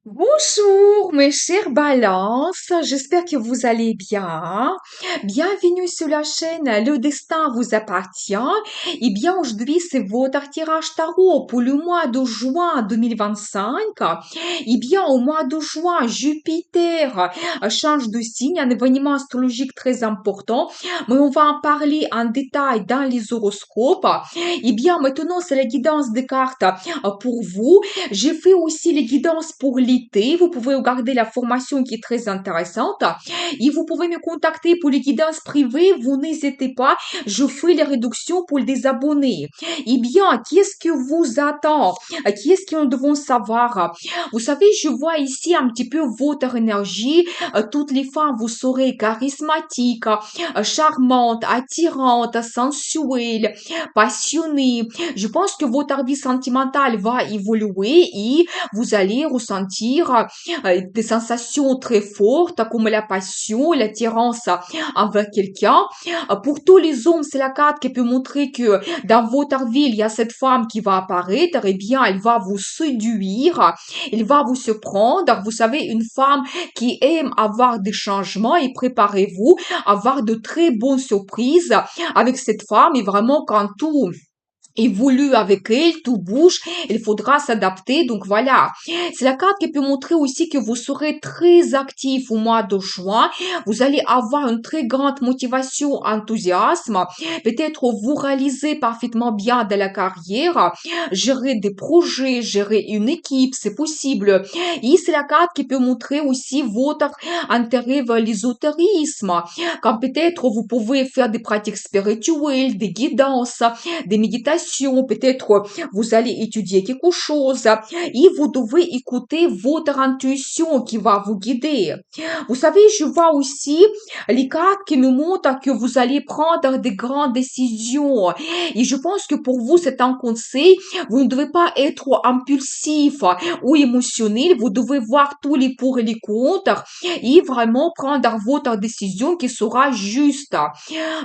Bonjour mes chères balances, j'espère que vous allez bien. Bienvenue sur la chaîne Le Destin vous appartient. Eh bien aujourd'hui c'est votre tirage tarot pour le mois de juin 2025. Eh bien au mois de juin, Jupiter change de signe, un événement astrologique très important, mais on va en parler en détail dans les horoscopes. Eh bien maintenant c'est la guidance des cartes pour vous. J'ai fait aussi les guidances pour l'été. Vous pouvez regarder la formation qui est très intéressante. Et vous pouvez me contacter pour les guidances privées. Vous n'hésitez pas. Je fais les réductions pour les abonnés. Eh bien, qu'est-ce que vous attend? Qu'est-ce que nous devons savoir? Vous savez, je vois ici un petit peu votre énergie. Toutes les femmes, vous serez charismatiques, charmantes, attirantes, sensuelles, passionnées. Je pense que votre vie sentimentale va évoluer et vous allez ressentir des sensations très fortes comme la passion, l'attirance envers quelqu'un. Pour tous les hommes, c'est la carte qui peut montrer que dans votre vie, il y a cette femme qui va apparaître. Eh bien, elle va vous séduire, elle va vous surprendre. Vous savez, une femme qui aime avoir des changements et préparez-vous à avoir de très bonnes surprises avec cette femme et vraiment quand tout évolue avec elle, tout bouge, il faudra s'adapter. Donc voilà, c'est la carte qui peut montrer aussi que vous serez très actif au mois de juin. Vous allez avoir une très grande motivation, enthousiasme. Peut-être vous réalisez parfaitement bien de la carrière, gérer des projets, gérer une équipe, c'est possible. Et c'est la carte qui peut montrer aussi votre intérêt vers l'ésotérisme. Quand peut-être vous pouvez faire des pratiques spirituelles, des guidances, des méditations, peut-être vous allez étudier quelque chose et vous devez écouter votre intuition qui va vous guider. Vous savez, je vois aussi les cartes qui me montrent que vous allez prendre des grandes décisions et je pense que pour vous, c'est un conseil. Vous ne devez pas être impulsif ou émotionnel. Vous devez voir tous les pour et les contre et vraiment prendre votre décision qui sera juste.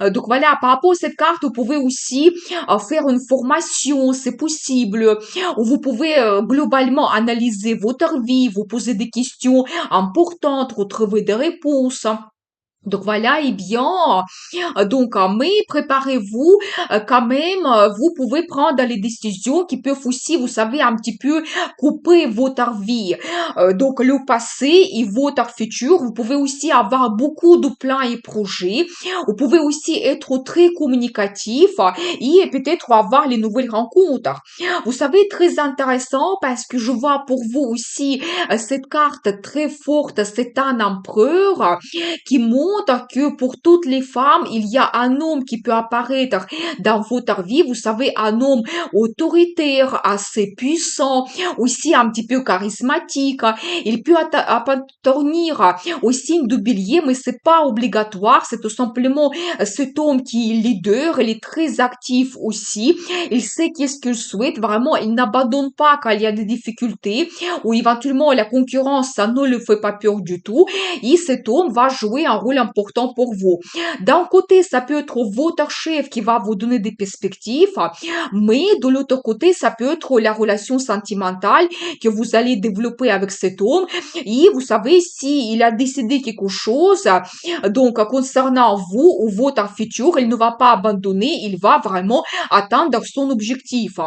Donc voilà, par rapport à cette carte, vous pouvez aussi faire une formation, c'est possible. Ou vous pouvez globalement analyser votre vie, vous poser des questions importantes, retrouver des réponses. Donc voilà, eh bien, mais préparez-vous quand même, vous pouvez prendre les décisions qui peuvent aussi, vous savez, un petit peu couper votre vie. Donc le passé et votre futur, vous pouvez aussi avoir beaucoup de plans et projets. Vous pouvez aussi être très communicatif et peut-être avoir les nouvelles rencontres. Vous savez, très intéressant parce que je vois pour vous aussi cette carte très forte, c'est un empereur qui montre que pour toutes les femmes, il y a un homme qui peut apparaître dans votre vie. Vous savez, un homme autoritaire, assez puissant, aussi un petit peu charismatique. Il peut appartenir au signe de bélier, mais c'est pas obligatoire. C'est tout simplement cet homme qui est leader. Il est très actif aussi. Il sait qu'est-ce qu'il souhaite. Vraiment, il n'abandonne pas quand il y a des difficultés ou éventuellement la concurrence, ça ne le fait pas peur du tout. Et cet homme va jouer un rôle important pour vous. D'un côté, ça peut être votre chef qui va vous donner des perspectives, mais de l'autre côté, ça peut être la relation sentimentale que vous allez développer avec cet homme. Et vous savez, si il a décidé quelque chose, donc concernant vous ou votre futur, il ne va pas abandonner, il va vraiment atteindre son objectif.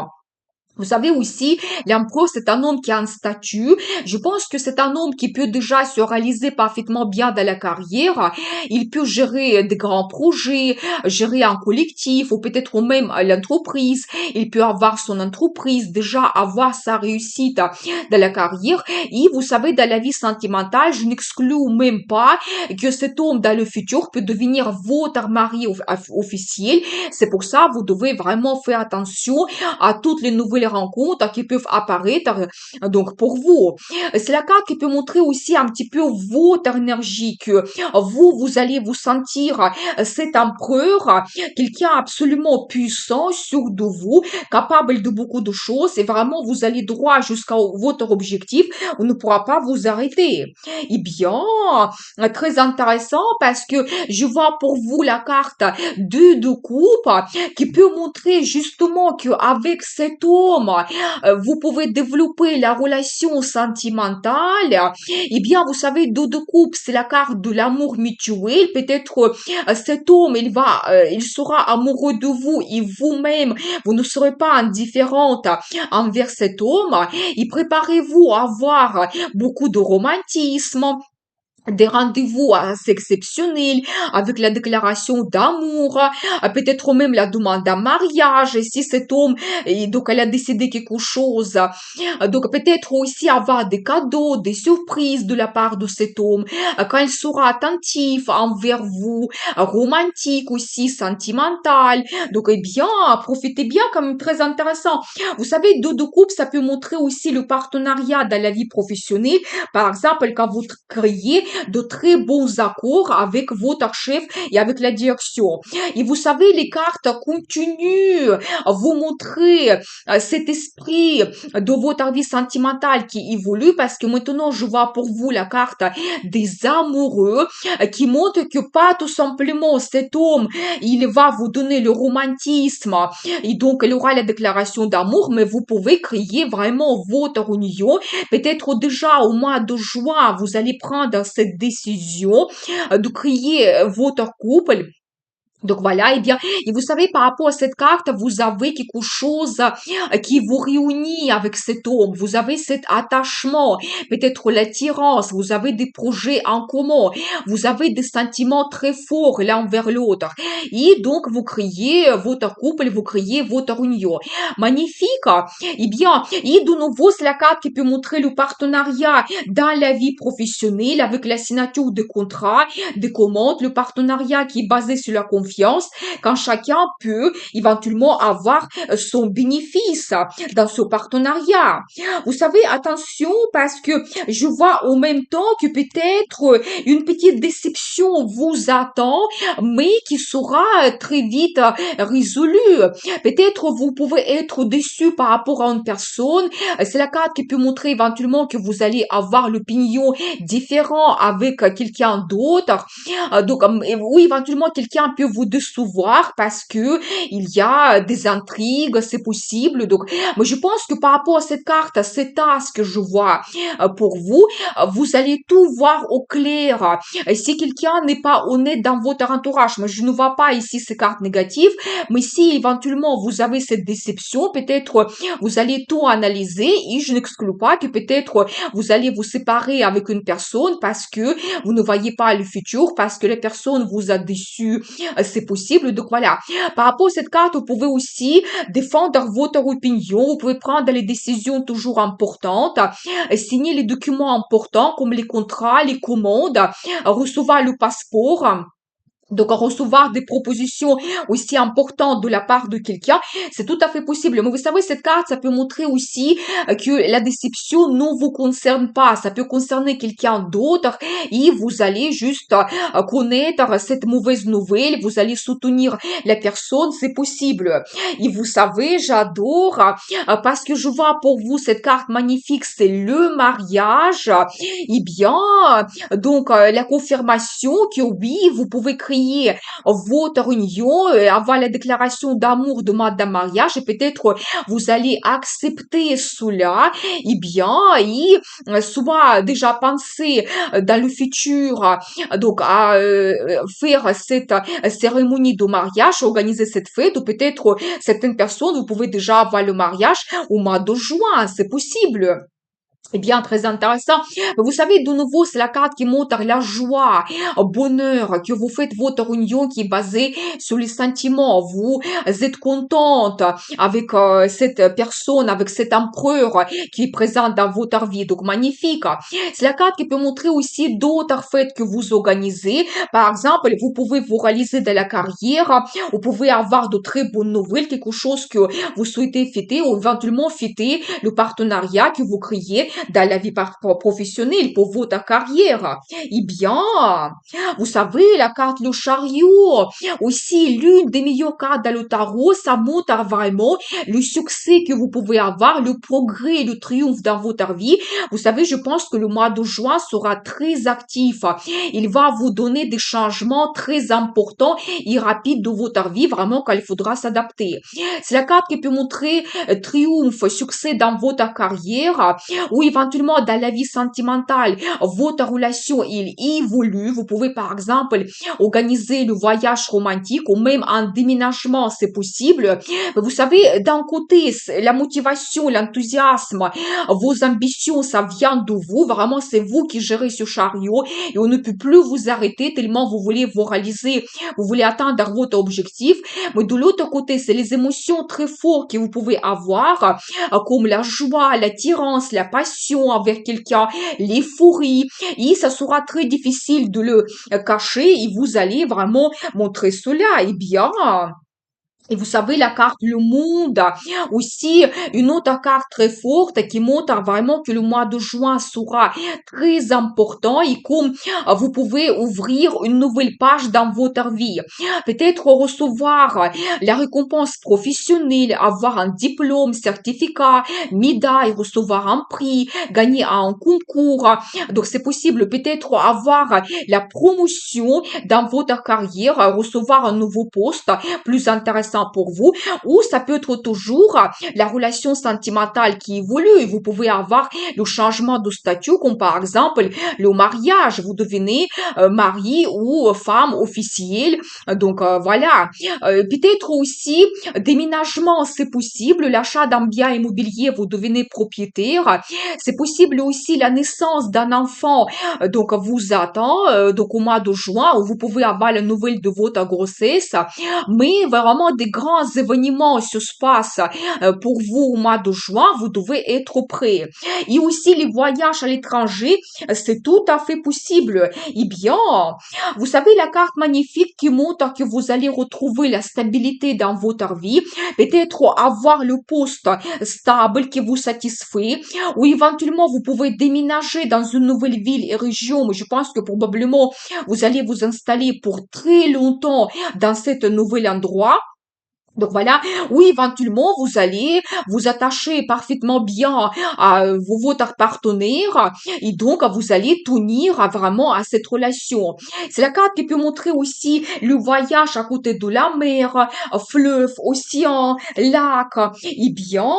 Vous savez aussi, l'empereur, c'est un homme qui a un statut. Je pense que c'est un homme qui peut déjà se réaliser parfaitement bien dans la carrière. Il peut gérer des grands projets, gérer un collectif ou peut-être même l'entreprise. Il peut avoir son entreprise, déjà avoir sa réussite dans la carrière. Et vous savez, dans la vie sentimentale, je n'exclus même pas que cet homme dans le futur peut devenir votre mari officiel. C'est pour ça, vous devez vraiment faire attention à toutes les nouvelles rencontres qui peuvent apparaître. Donc, pour vous, c'est la carte qui peut montrer aussi un petit peu votre énergie, que vous allez vous sentir cet empereur, quelqu'un absolument puissant, sûr de vous, capable de beaucoup de choses, et vraiment, vous allez droit jusqu'à votre objectif, on ne pourra pas vous arrêter. Eh bien, très intéressant parce que je vois pour vous la carte de coupe qui peut montrer justement qu'avec cet homme, homme, vous pouvez développer la relation sentimentale. Eh bien, vous savez, dos de coupe, c'est la carte de l'amour mutuel. Peut-être cet homme, il sera amoureux de vous et vous-même, vous ne serez pas indifférente envers cet homme. Et préparez-vous à avoir beaucoup de romantisme, des rendez-vous assez exceptionnels avec la déclaration d'amour, peut-être même la demande en mariage, et si cet homme, et donc elle a décidé quelque chose, donc peut-être aussi avoir des cadeaux, des surprises de la part de cet homme, quand il sera attentif envers vous, romantique aussi, sentimental, donc eh bien, profitez bien, quand même très intéressant. Vous savez, deux de couple, ça peut montrer aussi le partenariat dans la vie professionnelle, par exemple, quand vous créez de très bons accords avec votre chef et avec la direction. Et vous savez, les cartes continuent à vous montrer cet esprit de votre vie sentimentale qui évolue, parce que maintenant, je vois pour vous la carte des amoureux qui montre que pas tout simplement cet homme, il va vous donner le romantisme et donc il aura la déclaration d'amour, mais vous pouvez créer vraiment votre union. Peut-être déjà au mois de juin, vous allez prendre cette décision de créer votre couple. Donc voilà, eh bien, et vous savez, par rapport à cette carte, vous avez quelque chose qui vous réunit avec cet homme. Vous avez cet attachement, peut-être l'attirance, vous avez des projets en commun, vous avez des sentiments très forts l'un envers l'autre. Et donc, vous créez votre couple, vous créez votre union. Magnifique. Eh bien, et de nouveau, c'est la carte qui peut montrer le partenariat dans la vie professionnelle avec la signature de contrats, de commandes, le partenariat qui est basé sur la confiance, quand chacun peut éventuellement avoir son bénéfice dans ce partenariat. Vous savez, attention, parce que je vois en même temps que peut-être une petite déception vous attend, mais qui sera très vite résolue. Peut-être vous pouvez être déçu par rapport à une personne. C'est la carte qui peut montrer éventuellement que vous allez avoir l'opinion différente avec quelqu'un d'autre. Donc, oui, éventuellement, quelqu'un peut vous décevoir parce que il y a des intrigues, c'est possible. Donc, moi, je pense que par rapport à cette carte, cet as que je vois pour vous, vous allez tout voir au clair. Et si quelqu'un n'est pas honnête dans votre entourage, moi, je ne vois pas ici ces cartes négatives, mais si éventuellement vous avez cette déception, peut-être vous allez tout analyser et je n'exclus pas que peut-être vous allez vous séparer avec une personne parce que vous ne voyez pas le futur, parce que la personne vous a déçu, c'est possible. Donc voilà, par rapport à cette carte, vous pouvez aussi défendre votre opinion, vous pouvez prendre les décisions toujours importantes, signer les documents importants comme les contrats, les commandes, recevoir le passeport. Donc, recevoir des propositions aussi importantes de la part de quelqu'un, c'est tout à fait possible. Mais vous savez, cette carte, ça peut montrer aussi que la déception ne vous concerne pas. Ça peut concerner quelqu'un d'autre et vous allez juste connaître cette mauvaise nouvelle. Vous allez soutenir la personne, c'est possible. Et vous savez, j'adore parce que je vois pour vous cette carte magnifique, c'est le mariage. Eh bien, donc, la confirmation que oui, vous pouvez créer votre union, avoir la déclaration d'amour de madame mariage et peut-être vous allez accepter cela, eh bien, et soit déjà penser dans le futur, donc à faire cette cérémonie de mariage, organiser cette fête, ou peut-être certaines personnes, vous pouvez déjà avoir le mariage au mois de juin, c'est possible. Eh bien, très intéressant. Vous savez, de nouveau, c'est la carte qui montre la joie, bonheur, que vous faites votre union qui est basée sur les sentiments. Vous êtes contente avec cette personne, avec cet empereur qui est présent dans votre vie. Donc, magnifique. C'est la carte qui peut montrer aussi d'autres fêtes que vous organisez. Par exemple, vous pouvez vous réaliser dans la carrière, vous pouvez avoir de très bonnes nouvelles, quelque chose que vous souhaitez fêter ou éventuellement fêter le partenariat que vous créez dans la vie professionnelle pour votre carrière. Eh bien, vous savez, la carte le chariot, aussi l'une des meilleures cartes dans le tarot, ça montre vraiment le succès que vous pouvez avoir, le progrès, le triomphe dans votre vie. Vous savez, je pense que le mois de juin sera très actif. Il va vous donner des changements très importants et rapides de votre vie, vraiment qu'il faudra s'adapter. C'est la carte qui peut montrer triomphe, succès dans votre carrière ou éventuellement dans la vie sentimentale. Votre relation, il évolue. Vous pouvez, par exemple, organiser le voyage romantique ou même un déménagement, c'est possible. Vous savez, d'un côté, la motivation, l'enthousiasme, vos ambitions, ça vient de vous. Vraiment, c'est vous qui gérez ce chariot et on ne peut plus vous arrêter tellement vous voulez vous réaliser, vous voulez atteindre votre objectif. Mais de l'autre côté, c'est les émotions très fortes que vous pouvez avoir, comme la joie, l'attirance, la passion avec quelqu'un, l'euphorie. Et ça sera très difficile de le cacher et vous allez vraiment montrer cela. Eh bien, et vous savez, la carte Le Monde, aussi une autre carte très forte qui montre vraiment que le mois de juin sera très important et comme vous pouvez ouvrir une nouvelle page dans votre vie. Peut-être recevoir la récompense professionnelle, avoir un diplôme, certificat, médaille, recevoir un prix, gagner un concours. Donc c'est possible peut-être avoir la promotion dans votre carrière, recevoir un nouveau poste plus intéressant pour vous, ou ça peut être toujours la relation sentimentale qui évolue. Vous pouvez avoir le changement de statut, comme par exemple le mariage. Vous devenez mari ou femme officielle. Donc voilà. Peut-être aussi déménagement, c'est possible. L'achat d'un bien immobilier, vous devenez propriétaire. C'est possible aussi la naissance d'un enfant. Donc vous attend. Donc au mois de juin, où vous pouvez avoir la nouvelle de votre grossesse. Mais vraiment des grands événements se passent pour vous au mois de juin, vous devez être prêt. Et aussi les voyages à l'étranger, c'est tout à fait possible. Eh bien, vous savez la carte magnifique qui montre que vous allez retrouver la stabilité dans votre vie, peut-être avoir le poste stable qui vous satisfait, ou éventuellement vous pouvez déménager dans une nouvelle ville et région, mais je pense que probablement vous allez vous installer pour très longtemps dans cet nouvel endroit. Donc voilà, oui, éventuellement, vous allez vous attacher parfaitement bien à votre partenaire et donc vous allez tenir vraiment à cette relation. C'est la carte qui peut montrer aussi le voyage à côté de la mer, fleuve, océan, lac. Eh bien,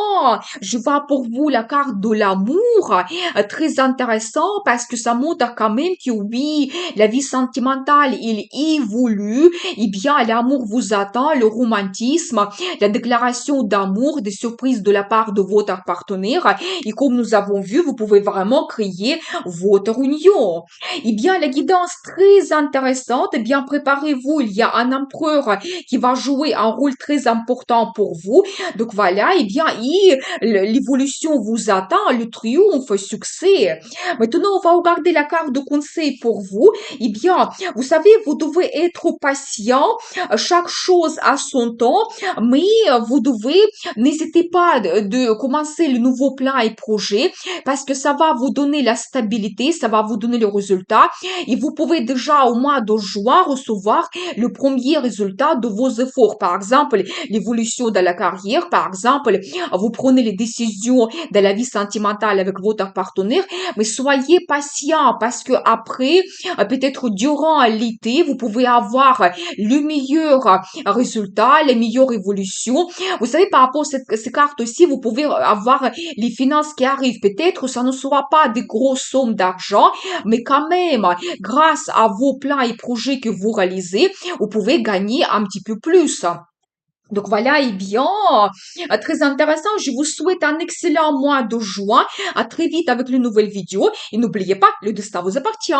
je vois pour vous la carte de l'amour, très intéressant parce que ça montre quand même que oui, la vie sentimentale, il évolue. Eh bien, l'amour vous attend, le romantisme, la déclaration d'amour, des surprises de la part de votre partenaire. Et comme nous avons vu, vous pouvez vraiment créer votre union. Eh bien, la guidance très intéressante. Eh bien, préparez-vous. Il y a un empereur qui va jouer un rôle très important pour vous. Donc voilà, eh bien, l'évolution vous attend, le triomphe, succès. Maintenant, on va regarder la carte de conseil pour vous. Eh bien, vous savez, vous devez être patient. Chaque chose a son temps, mais vous devez, n'hésitez pas de commencer le nouveau plan et projet parce que ça va vous donner la stabilité, ça va vous donner le résultat et vous pouvez déjà au mois de juin recevoir le premier résultat de vos efforts. Par exemple, l'évolution de la carrière, par exemple, vous prenez les décisions de la vie sentimentale avec votre partenaire, mais soyez patient parce que après, peut-être durant l'été, vous pouvez avoir le meilleur résultat, les meilleures évolutions. Vous savez, par rapport à ces cartes aussi, vous pouvez avoir les finances qui arrivent. Peut-être ça ne sera pas des grosses sommes d'argent, mais quand même, grâce à vos plans et projets que vous réalisez, vous pouvez gagner un petit peu plus. Donc voilà, eh bien, très intéressant. Je vous souhaite un excellent mois de juin. À très vite avec une nouvelle vidéo. Et n'oubliez pas, le destin vous appartient.